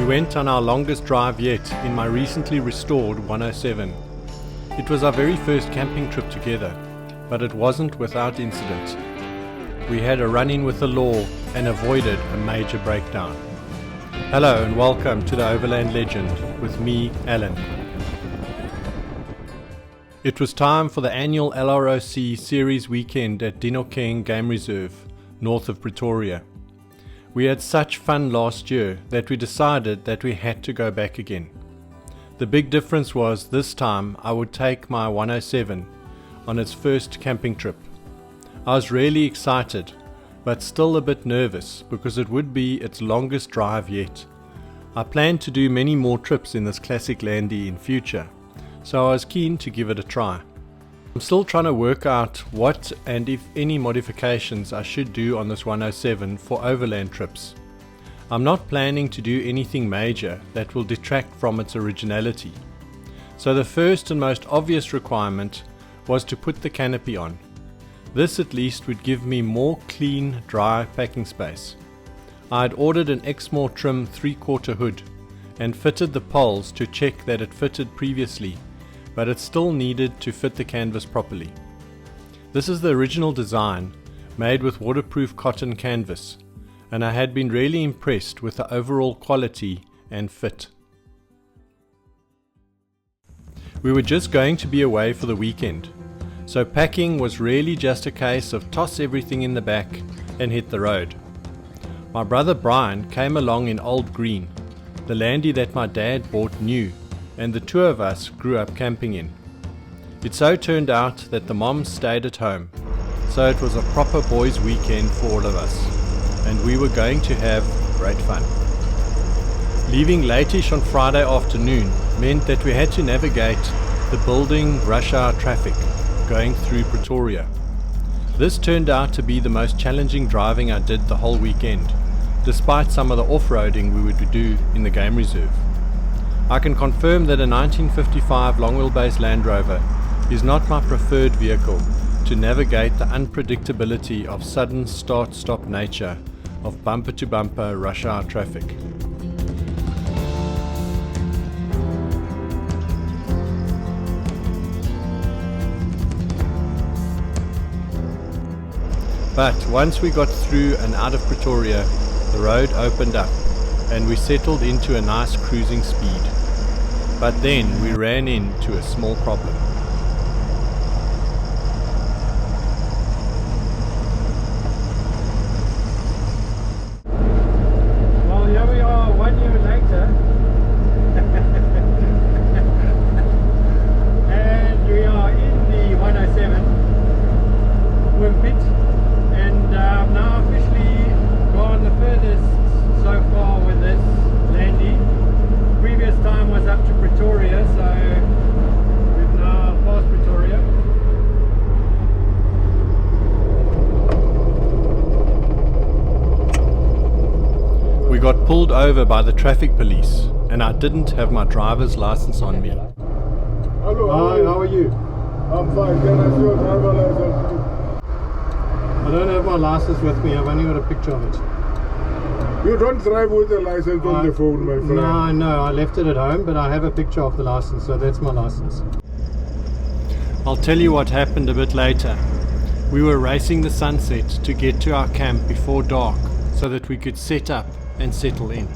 We went on our longest drive yet in my recently restored 107. It was our very first camping trip together, but it wasn't without incident. We had a run-in with the law and avoided a major breakdown. Hello and welcome to the Overland Legend with me, Alan. It was time for the annual LROC series weekend at Dinokeng Game Reserve, north of Pretoria. We had such fun last year that we decided that we had to go back again. The big difference was this time I would take my 107 on its first camping trip. I was really excited, but still a bit nervous because it would be its longest drive yet. I planned to do many more trips in this classic landy in future, so I was keen to give it a try. I'm still trying to work out what and if any modifications I should do on this 107 for overland trips. I'm not planning to do anything major that will detract from its originality. So the first and most obvious requirement was to put the canopy on. This at least would give me more clean, dry packing space. I had ordered an Exmoor trim 3/4 hood and fitted the poles to check that it fitted previously, but it still needed to fit the canvas properly. This is the original design, made with waterproof cotton canvas, and I had been really impressed with the overall quality and fit. We were just going to be away for the weekend, so packing was really just a case of toss everything in the back and hit the road. My brother Brian came along in Old Green, the landy that my dad bought new, and the two of us grew up camping in. It so turned out that the moms stayed at home, so it was a proper boys' weekend for all of us, and we were going to have great fun. Leaving late-ish on Friday afternoon meant that we had to navigate the building rush hour traffic going through Pretoria. This turned out to be the most challenging driving I did the whole weekend, despite some of the off-roading we would do in the game reserve. I can confirm that a 1955 long wheelbase Land Rover is not my preferred vehicle to navigate the unpredictability of sudden start-stop nature of bumper-to-bumper rush hour traffic. But once we got through and out of Pretoria, the road opened up and we settled into a nice cruising speed. But then we ran into a small problem. Well, here we are 1 year later. And we are in the 107 Wimpit, and now officially gone the furthest so far with this landy. Previous time was up to Pretoria, so we've now passed Pretoria. We got pulled over by the traffic police and I didn't have my driver's license on me. Hello, Hi, how are you? I'm fine. Can I see your driver license? I don't have my license with me, I've only got a picture of it. You don't drive with a license on the phone, my friend. No, I left it at home, but I have a picture of the license, so that's my license. I'll tell you what happened a bit later. We were racing the sunset to get to our camp before dark so that we could set up and settle in.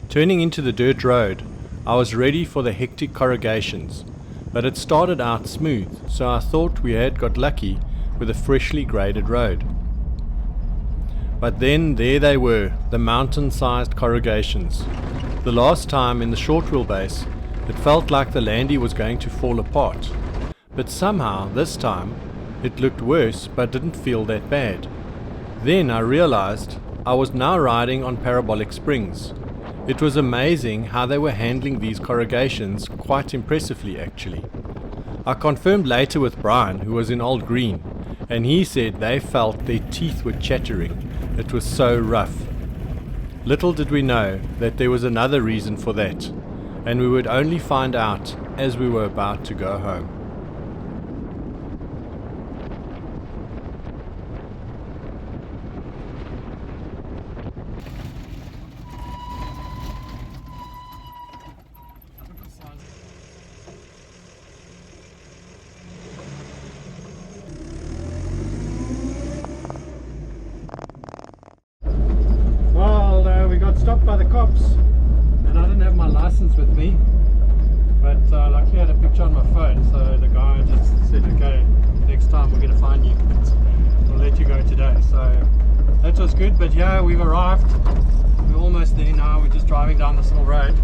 Turning into the dirt road, I was ready for the hectic corrugations, but it started out smooth, so I thought we had got lucky with a freshly graded road. But then there they were, the mountain-sized corrugations. The last time in the short wheelbase, it felt like the landy was going to fall apart, but somehow this time it looked worse but didn't feel that bad. Then I realized I was now riding on parabolic springs. It was amazing how they were handling these corrugations, quite impressively actually. I confirmed later with Brian, who was in Old Green, and he said they felt their teeth were chattering. It was so rough. Little did we know that there was another reason for that, and we would only find out as we were about to go home. Well, we got stopped by the cops and I didn't have my license with me, but luckily I had a picture on my phone, so the guy just said, okay, next time we're going to find you, but we'll let you go today. So that was good. But yeah, we've arrived, we're almost there now. We're just driving down this little road.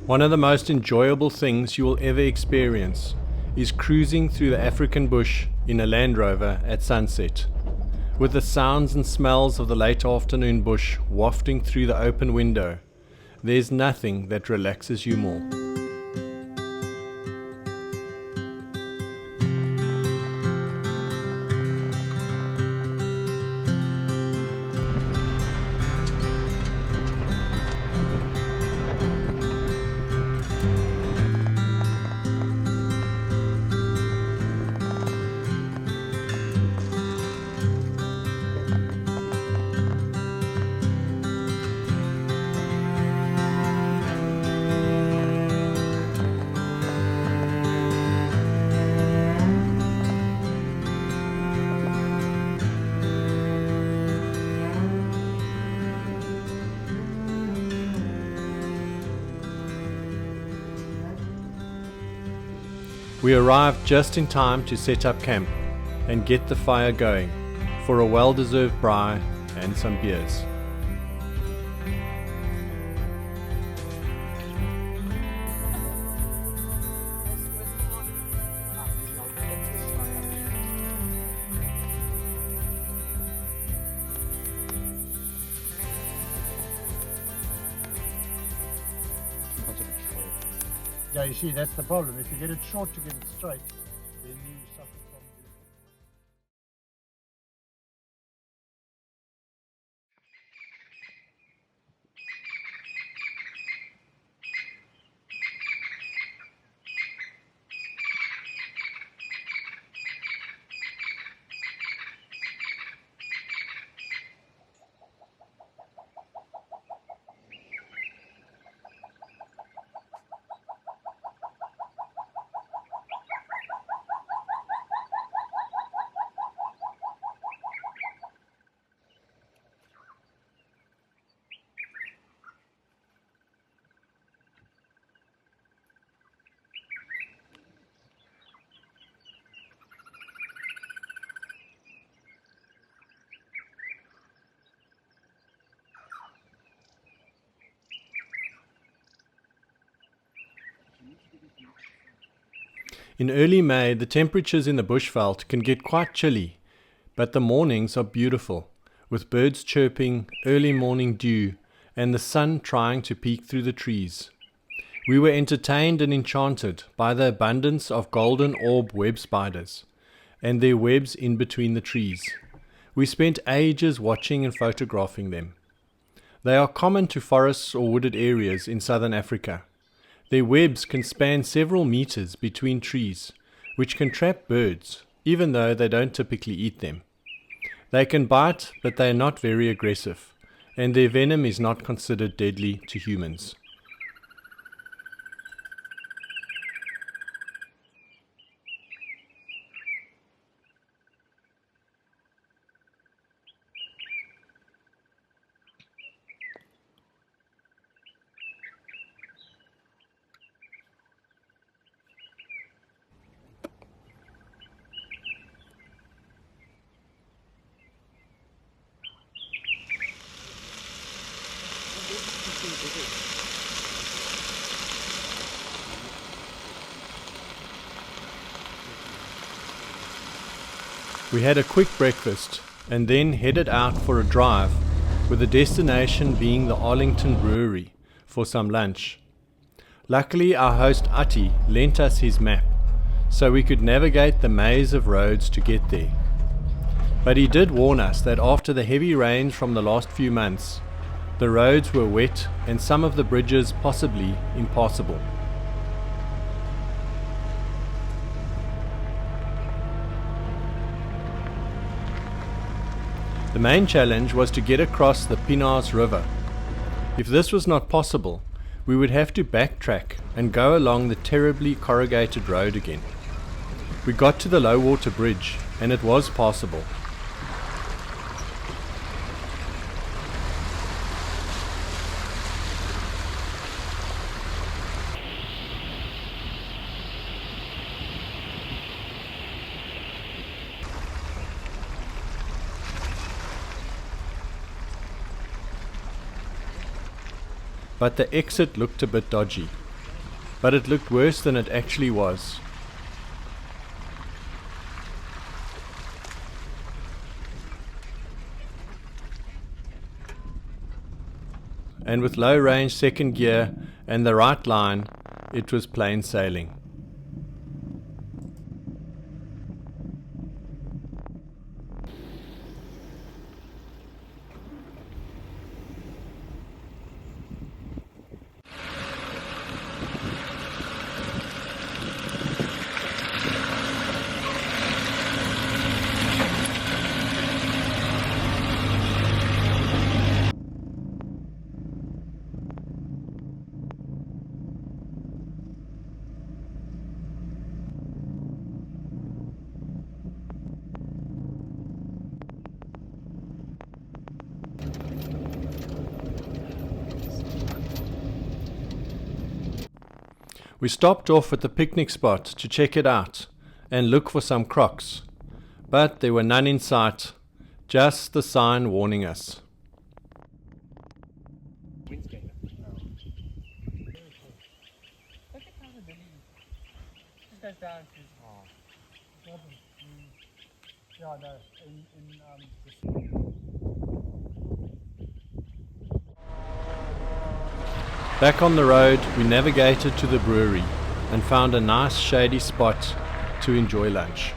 One of the most enjoyable things you will ever experience is cruising through the African bush in a Land Rover at sunset, with the sounds and smells of the late afternoon bush wafting through the open window. There's nothing that relaxes you more. We arrived just in time to set up camp and get the fire going for a well-deserved braai and some beers. Yeah, you see, that's the problem. If you get it short to get it straight, then you suffer from In early May, the temperatures in the bushveld can get quite chilly, but the mornings are beautiful, with birds chirping, early morning dew, and the sun trying to peek through the trees. We were entertained and enchanted by the abundance of golden orb web spiders, and their webs in between the trees. We spent ages watching and photographing them. They are common to forests or wooded areas in southern Africa. Their webs can span several meters between trees, which can trap birds, even though they don't typically eat them. They can bite, but they are not very aggressive, and their venom is not considered deadly to humans. We had a quick breakfast and then headed out for a drive, with the destination being the Arlington Brewery for some lunch. Luckily, our host Ati lent us his map, so we could navigate the maze of roads to get there. But he did warn us that after the heavy rains from the last few months, the roads were wet and some of the bridges possibly impassable. The main challenge was to get across the Pinars River. If this was not possible, we would have to backtrack and go along the terribly corrugated road again. We got to the low water bridge and it was passable. But the exit looked a bit dodgy. But it looked worse than it actually was. And with low range second gear and the right line, it was plain sailing. We stopped off at the picnic spot to check it out and look for some crocs, but there were none in sight, just the sign warning us. Back on the road, we navigated to the brewery and found a nice shady spot to enjoy lunch.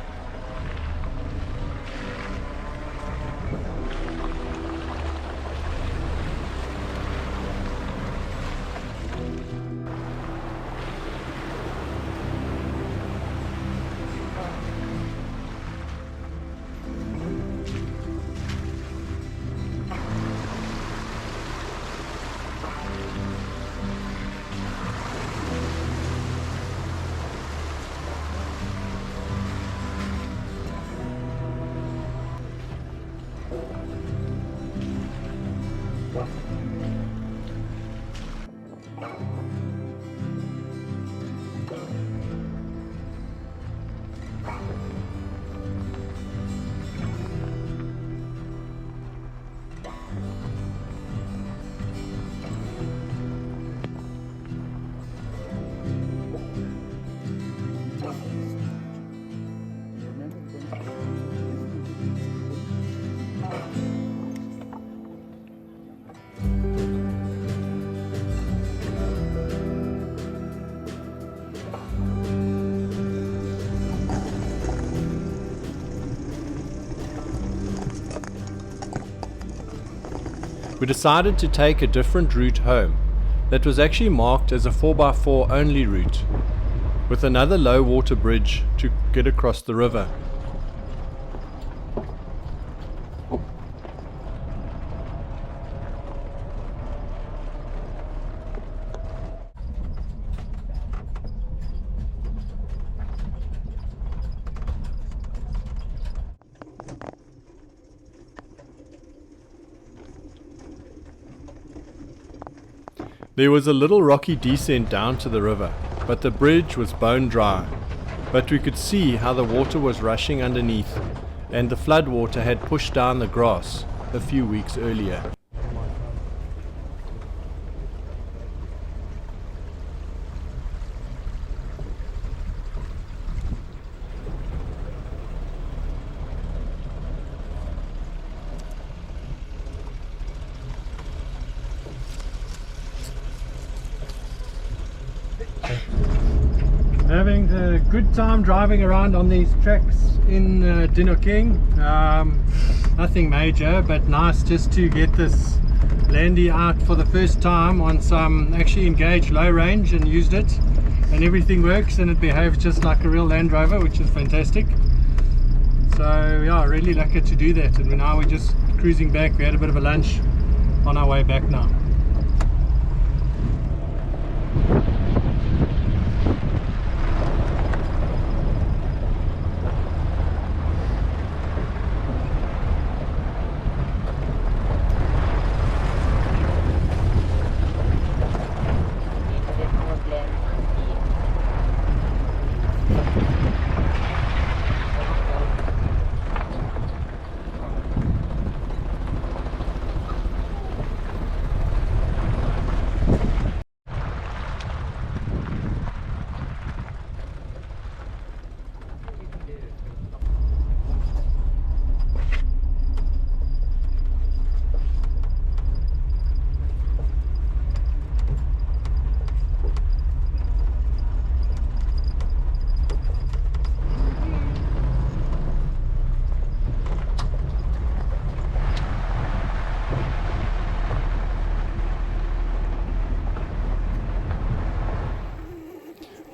We decided to take a different route home that was actually marked as a 4x4 only route, with another low water bridge to get across the river. There was a little rocky descent down to the river, but the bridge was bone dry. But we could see how the water was rushing underneath, and the flood water had pushed down the grass a few weeks earlier. having a good time driving around on these tracks in Dinokeng. Nothing major, but nice just to get this Landy out for the first time on some actually engaged low range and used it, and everything works and it behaves just like a real Land Rover, which is fantastic. So yeah, really lucky to do that, and now we're just cruising back. We had a bit of a lunch on our way back now.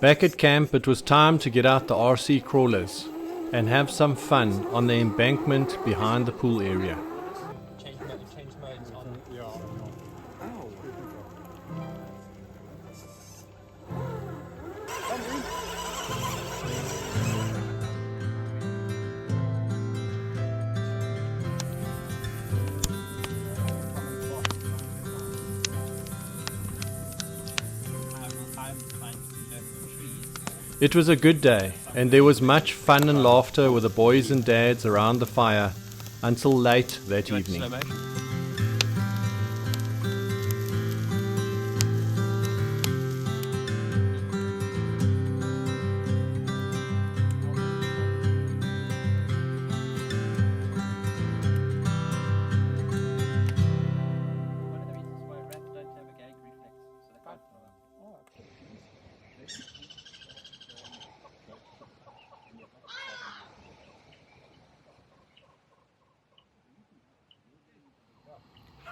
Back at camp, it was time to get out the RC crawlers and have some fun on the embankment behind the pool area. It was a good day, and there was much fun and laughter with the boys and dads around the fire until late that evening.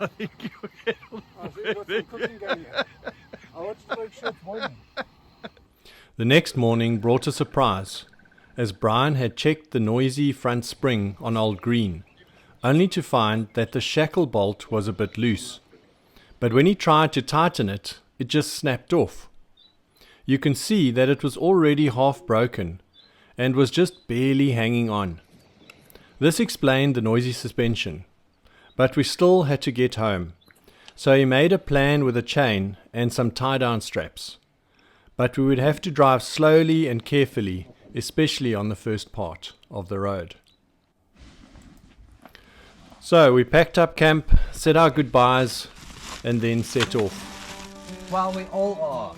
I think The next morning brought a surprise, as Brian had checked the noisy front spring on Old Green, only to find that the shackle bolt was a bit loose. But when he tried to tighten it, it just snapped off. You can see that it was already half broken and was just barely hanging on. This explained the noisy suspension. But we still had to get home, so he made a plan with a chain and some tie-down straps. But we would have to drive slowly and carefully, especially on the first part of the road. So we packed up camp, said our goodbyes, and then set off. Well, we all are.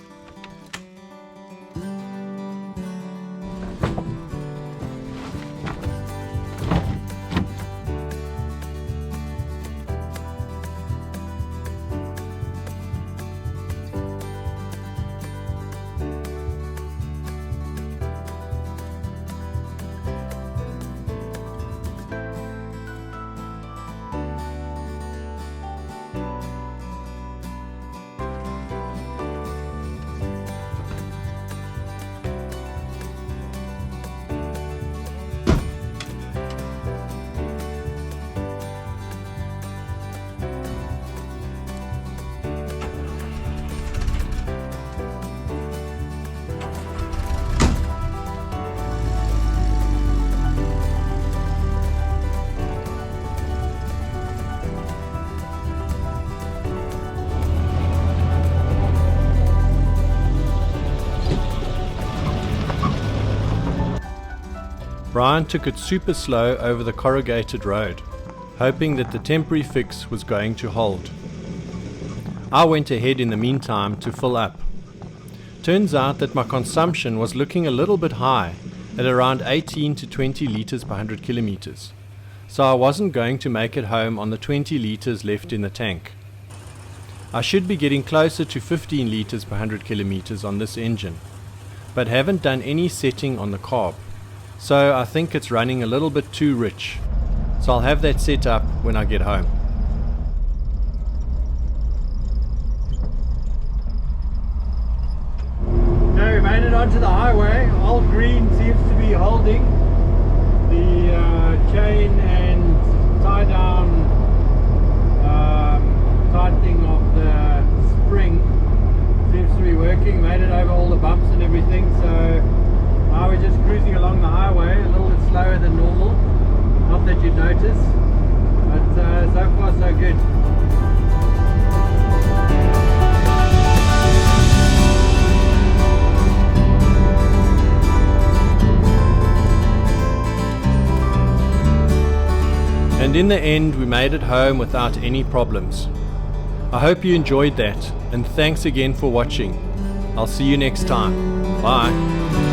Brian took it super slow over the corrugated road, hoping that the temporary fix was going to hold. I went ahead in the meantime to fill up. Turns out that my consumption was looking a little bit high, at around 18 to 20 litres per 100 kilometres, so I wasn't going to make it home on the 20 litres left in the tank. I should be getting closer to 15 litres per 100 kilometres on this engine, but haven't done any setting on the carb. So I think it's running a little bit too rich. So I'll have that set up when I get home. Okay, we made it onto the highway. Old green seems to be holding. The chain and tie down tightening of the spring seems to be working. Made it over all the bumps and everything, so now we're just cruising along the highway a little bit slower than normal. Not that you'd notice, but so far so good. And in the end, we made it home without any problems. I hope you enjoyed that, and thanks again for watching. I'll see you next time. Bye.